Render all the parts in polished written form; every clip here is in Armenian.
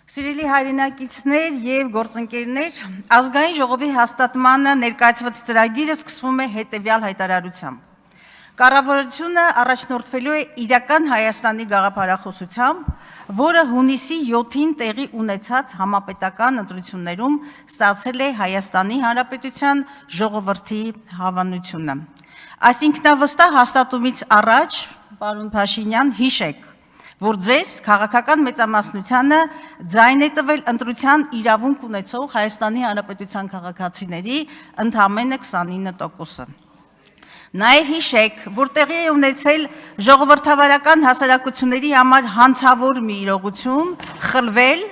Սիրելի հայրենակիցներ եւ գործընկերներ, ազգային ժողովի հաստատմանը ներկայացված ծրագիրը սկսվում է հետեւյալ հայտարարությամբ։ Կառավարությունը առաջնորդվելու է իրական Հայաստանի գաղափարախոսությամբ, որը հունիսի 7-ին տեղի ունեցած համապետական ընտրություններում ստացել է Հայաստանի Հանրապետության ժողովրդի հավանությունը։ Այս ինքնավստահ հաստատումից առաջ, պարոն Փաշինյան, հիշեք, որ ձեզ քաղաքական մեծամասնությանը ձայն է տվել ընտրության իրավունք ունեցող Հայաստանի Հանրապետության քաղաքացիների ընդամենը 29%-ը։ Նաև հիշեք, որ տեղի է ունեցել ժողովրդավարական հասարակությունների համար հանցավոր մի իրողություն, խլվել,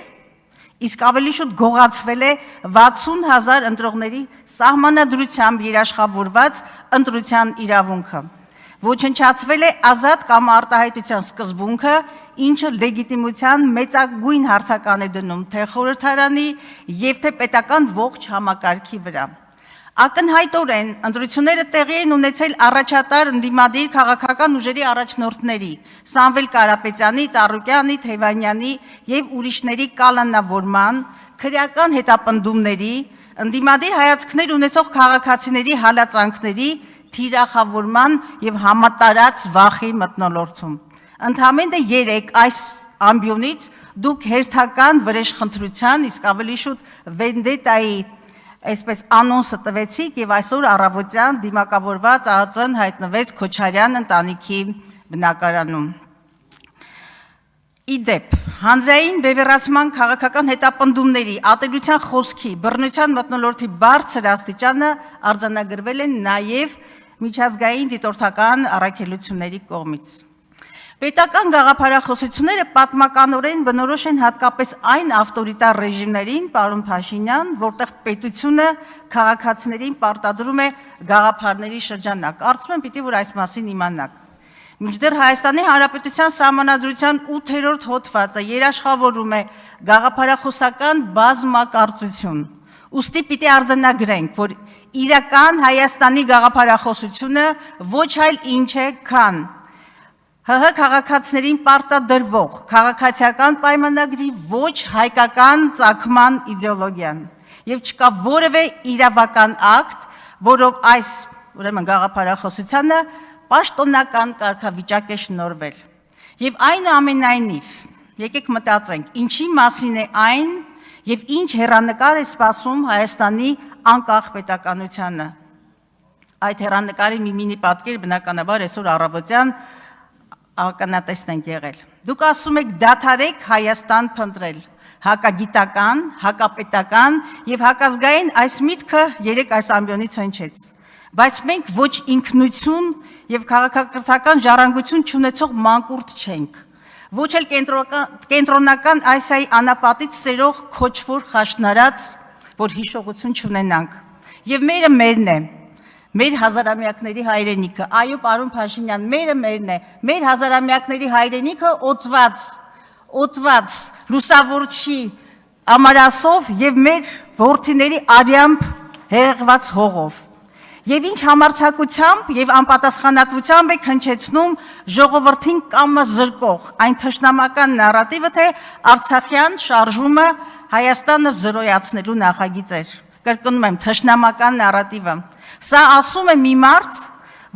իսկ ավելի շուտ գողացվել է 60,000 ընտրողների սահմանադրությամբ երաշխավորված ընտրության իրավունքը։ Ոչնչացվել է ազատ կամ արտահայտության սկզբունքը, ինչը լեգիտիմության մեծագույն հարցական է դնում թե խորհրդարանի եւ թե պետական ողջ համակարգի վրա։ Ակնհայտորեն ընտրությունները տեղի են ունեցել առաջատար ընդդիմադիր քաղաքական ուժերի առաջնորդների Սամվել Կարապետյանի, Ծառուկյանի, Թևանյանի եւ ուրիշների կալանավորման, քրեական հետապնդումների, ընդդիմադիր հայացքներ ունեցող քաղաքացիների հալածանքների, թիրախավորման եւ համատարած վախի մթնոլորտում։ Ընդամենը 3 այս ամբիոնից դուք հերթական վրեժխնդրության, իսկ ավելի շուտ վենդետայի այսպես անոնսը տվեցիք եւ այսօր առավոտյան դիմակավորված ԱԱԾ-ն հայտնվեց Քոչարյան ընտանիքի բնակարանում։ Իդեպ, հանրային բևեռացման քաղաքական հետապնդումների, ատելության խոսքի, բռնության մթնոլորտի բարձր աստիճանը արձանագրվել են նաեւ միջազգային դիտորդական առաքելությունների կողմից։ Պետական գաղափարախոսությունները պատմականորեն բնորոշ են հատկապես այն ավտորիտար ռեժիմներին, պարոն Փաշինյան, որտեղ պետությունը քաղաքացիներին պարտադրում է գաղափարների շրջանակ։ Կարծում եմ, պիտի որ այս մասին իմանաք։ Մինչդեռ Հայաստանի Հանրապետության Սահմանադրության 8-րդ հոդվածը երաշխավորում է գաղափարախոսական բազմակարծություն։ Ուստի պիտի արձանագրենք, որ իրական Հայաստանի գաղափարախոսությունը ոչ այլ ինչ է, քան ՀՀ քաղաքացիներին պարտադրվող քաղաքացիական պայմանագրի ոչ հայկական ծագման իդեոլոգիան եւ չկա որևէ իրավական ակտ, որով այս ուրեմն գաղափարախոսությանը պաշտոնական կարգավիճակ է շնորհվել։ Եվ այնուամենայնիվ, եկեք մտածենք, ինչի մասին է այն եւ ինչ հեռանկար է սպասում Հայաստանի անկախ պետականությանը։ Այդ հեռանկարի մի մինի պատկեր բնականաբար այսօր առավոտյան ականատեսն ենք եղել։ Դուք ասում եք դադարեք Հայաստան փնտրել, հակագիտական, հակապետական եւ հակազգային այս միտքը երեք այս ամբիոնից հնչեց։ Բայց մենք ոչ ինքնություն եւ քաղաքակրթական ժառանգություն չունեցող մանկուրտ չենք, ոչ էլ կենտրոնական Ասիայի անապատից սերող քոչվոր խաշնարած, որ հիշողություն չունենանք։ Եվ մերն է։ Մեր հազարամյակների հայրենիքը, այո, պարոն Փաշինյան, մերն է, մեր հազարամյակների հայրենիքը օծված լուսավորչի ամարասով եւ մեր որդիների արյամբ հեղեղված հողով։ Եվ ինչ համարձակությամբ եւ անպատասխանատվությամբ է հնչեցնում ժողովրդին կամը զրկող այն թշնամական նարատիվը, թե Արցախյան շարժումը Հայաստանը զրոյացնելու նախագիծ էր։ Կրկնում եմ, թշնամական նարատիվը։ Սա ասում է մի մարդ,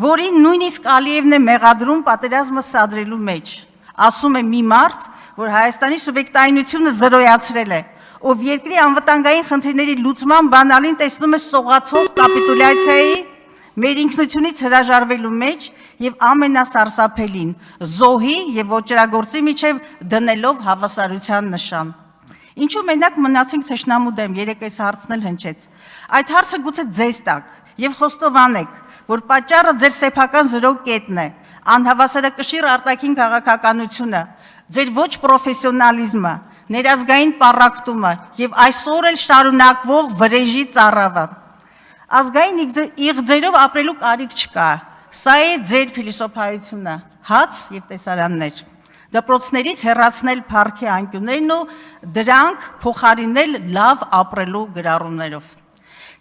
որին նույնիսկ Ալիևն է մեղադրում պատերազմը սադրելու մեջ։ Ասում է մի մարդ, որ Հայաստանի սուբյեկտայնությունը զրոյացրել է, ով երկրի անվտանգային խնդիրների լուծման բանալին տեսնում է սողացող կապիտուլյացիայի, մեր ինքնությունից հրաժարվելու մեջ եւ ամենասարսափելին զոհի եւ ոչրագործի միջև դնելով հավասարության նշան։ Ինչու մենակ մնացինք թշնամու դեմ, երեք այս հարցն էլ հնչեց։ Այդ հարցը գուցե ձեզ տակ եւ խոստովանեք, որ պատճառը ձեր սեփական զրո կետն է, անհավասարակշիռ արտաքին քաղաքականությունը, ձեր ոչ պրոֆեսիոնալիզմը, ներազգային պառակտումը եւ այսօր էլ շարունակվող վրեժի ծառավը։ Ազգային իղձերով ապրելու կարիք չկա։ Սա է ձեր փիլիսոփայությունը, հաց եւ տեսարաններ։ Դպրոցներից հեռացնել փառքի անկյուններն ու դրանք փոխարինել լավ ապրելու գրառումներով։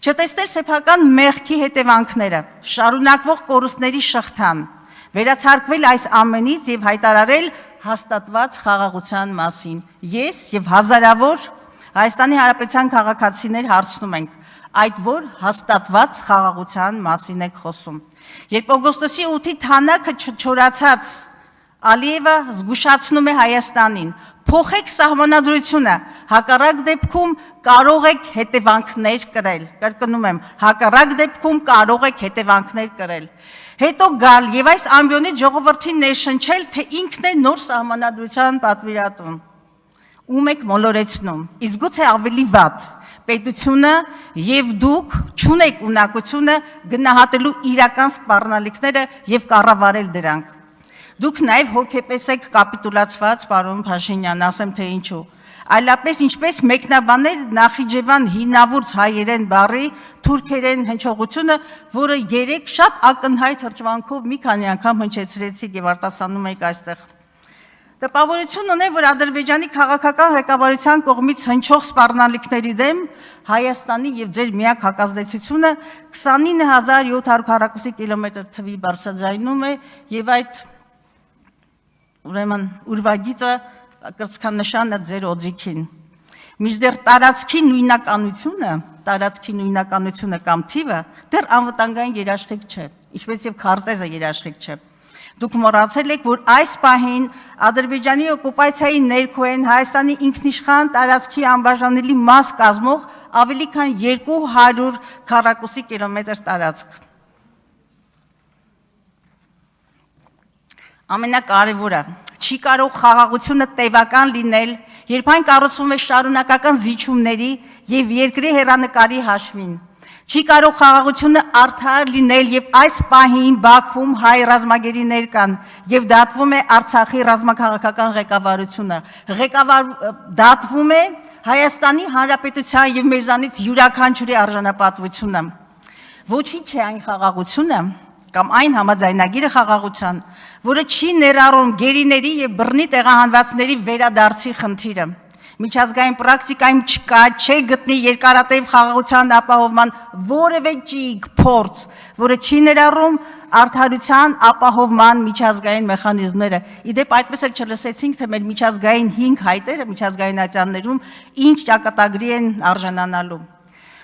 Չտեսնել սեփական մեղքի հետևանքները, շարունակվող կորուստների շղթան, վերացարկվել այս ամենից եւ հայտարարել հաստատված խաղաղության մասին։ Ես եւ հազարավոր Հայաստանի Հանրապետության քաղաքացիներ հարցնում ենք, այդ որ հաստատված խաղաղության մասին եք խոսում։ Երբ օգոստոսի 8-ի թանակը չչորացած Ալիևը զգուշացնում է Հայաստանին, փոխեք սահմանադրությունը, հակառակ դեպքում կարող եք հետևանքներ կրել։ Կրկնում եմ, հակառակ դեպքում կարող եք հետևանքներ կրել։ Հետո գալ եւ այս ամբիոնից ժողովրդին ներշնչել, թե ինքն է նոր սահմանադրության պատվիրատուն։ Ում եք մոլորեցնում, իսկ գուցե ավելի վատ, պետությունը եւ դուք չունեք ունակությունը գնահատելու իրական սպառնալիքները եւ կառավարել դրանք։ Դուք նաեւ հոգեպես եք կապիտուլացված, պարոն Փաշինյան, ասեմ թե ինչու։ Այլապես ինչպես մեկնաբանել Նախիջևան հինավուրց հայերեն բառի թուրքերեն հնչողությունը, որը երեք շատ ակնհայտ հրճվանքով մի քանի անգամ հնչեցրեցիք եւ արտասանում եք այստեղ։ Տպավորություն ունեմ, որ Ադրբեջանի քաղաքական ղեկավարության կողմից հնչող սպառնալիքների դեմ Հայաստանի եւ ձեր միակ հակազդեցությունը 29742 կիլոմետր թվի բարձրաձայնում է եւ այդ ուրեմն ուրվագիծը կրծքանշանը ձեր օձիքին։ Մինչդեռ տարածքի նույնականությունը կամ թիվը դեռ անվտանգային երաշխիք չէ, ինչպես եւ քարտեզը երաշխիք չէ։ Դուք մոռացել եք, որ այս պահին Ադրբեջանի օկուպացիայի ներքո են Հայաստանի ինքնիշխան տարածքի անբաժանելի մաս կազմող ավելի քան 200 քառակուսի կիլոմետր տարածք։ Ամենակարևորը, չի կարող խաղաղությունը տևական լինել, երբ այն կառուցվում է շարունակական զիջումների եւ երկրի հեռանկարի հաշվին։ Չի կարող խաղաղությունը արդար լինել եւ այս պահին Բաքվում հայ ռազմագերիներ կան եւ դատվում է Արցախի ռազմաքաղաքական ղեկավարությունը։ Դատվում է Հայաստանի Հանրապետության եւ մեզանից յուրաքանչյուրի արժանապատվությունը։ Ոչինչ չէ այն խաղաղությունը կամ այն համաձայնագիրը խաղաղության, որը չի ներառում գերիների եւ բռնի տեղահանվածների վերադարձի խնդիրը։ Միջազգային պրակտիկայում չկա, չէ գտնի երկարատև խաղաղության ապահովման որևէ ճիգ փորձ, որը չի ներառում արդարության ապահովման միջազգային մեխանիզմները։ Իդեպ այդպես էլ չլսեցինք, թե մեր միջազգային 5 հայտերը միջազգային ատյաններում ինչ ճակատագրի են արժանանալու։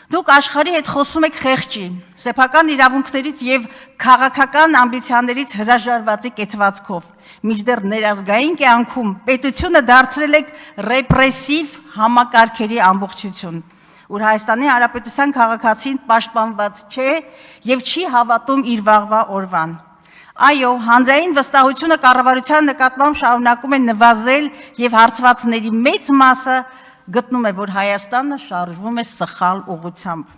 Դուք աշխարհի հետ խոսում եք խեղճի, սեփական իրավունքներից եւ քաղաքական ամբիցիաներից հրաժարվածի կեցվածքով։ Մինչդեռ ներազգային կյանքում պետությունը դարձրել եք ռեպրեսիվ համակարգերի ամբողջություն, որ Հայաստանի Հանրապետության քաղաքացին պաշտպանված չէ եւ չի հավատում իր վաղվա օրվան։ Այո, հանձային վստահությունը կառավարության նկատմամբ շարունակում է նվազել եւ հարցվածների մեծ մասը գտնում է, որ Հայաստանը շարժվում է սխալ ուղղությամբ։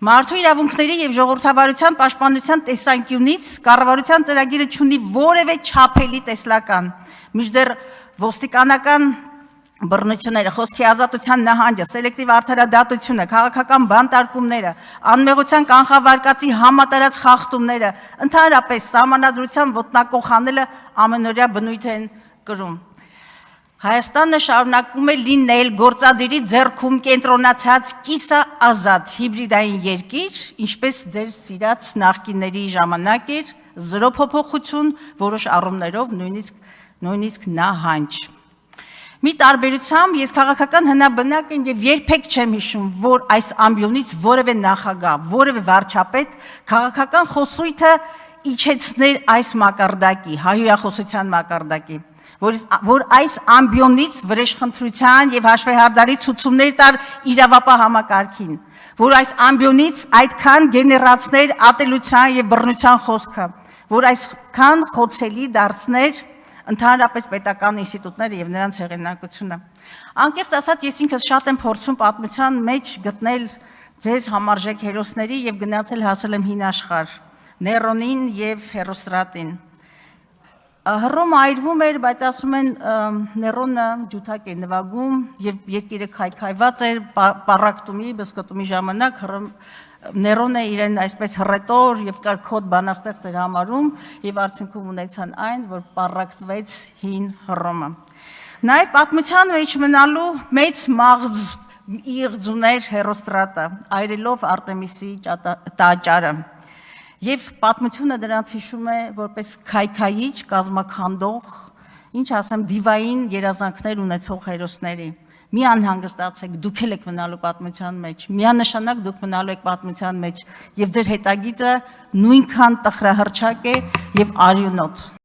Մարդու իրավունքների եւ ժողովրդավարության պաշտպանության տեսանկյունից կառավարության ծրագիրը չունի որևէ չափելի տեսլական։ Մինչդեռ ոստիկանական բռնությունները, խոսքի ազատության նահանջը, սելեկտիվ արդարադատությունը, քաղաքական բանտարկումները, անմեղության կանխավարկածի համատարած խախտումները, ընդհանրապես սահմանադրության ոտնակող անելը ամենօրյա բնույթ են կրում։ Հայաստանը շարունակում է լինել գործադիրի ձեռքում կենտրոնացած կիսաազատ հիբրիդային երկիր, ինչպես ձեր սիրած նախկինների ժամանակ էր, զրո փոփոխություն, որոշ առումներով նույնիսկ նահանջ։ Մի տարբերությամբ ես քաղաքական հնաբնակ եմ եւ երբեք չեմ հիշում, որ այս ամբիոնից որևէ նախագահ, որևէ վարչապետ քաղաքական խոսույթը իջեցներ այս մակարդակի, հայհոյախոսության մակարդակի, որ այս ամբիոնից վրեժխնդրության եւ հաշվեհարդարի ցուցումներ տար իրավապահ համակարգին, որ այս ամբիոնից այդքան գեներացներ ատելության եւ բռնության խոսքը, որ այսքան խոցելի դարձներ ընդհանրապես պետական ինստիտուտները եւ նրանց հեղինակությունը։ Անկեղծ ասած, ես ինքս շատ եմ փորձում պատմության մեջ գտնել ձեզ համարժեք հերոսների եւ գնացել հասել եմ հին աշխարհ, Ներոնին եւ Հերոստրատին։ Հռոմը այրվում էր, բայց ասում են Ներոնը ջութակ էր նվագում եւ երկիրը քայքայված էր պարակտումի, բսկտումի ժամանակ Ներոնը իրեն այսպես հռետոր եւ կրքոտ բանաստեղծ էր համարում եւ արդյունքում ունեցան այն, որ պարակտվեց հին Հռոմը։ Նաեւ պատմության մեջ մնալու մեծ մաղձ իղձուներ Հերոստրատը, այրելով Արտեմիսի տաճարը։ Եվ պատմությունը դրանց հիշում է որպես քայքայիչ, կազմաքանդող ինչ ասեմ, դիվային երազանքներ ունեցող հերոսների։ Մի անհանգստացեք, դուք եք մնալու պատմության մեջ, միանշանակ դուք մնալու եք պատմության մեջ, եւ ձեր հետագիծը նույնքան տխրահռչակ է եւ արյունոտ։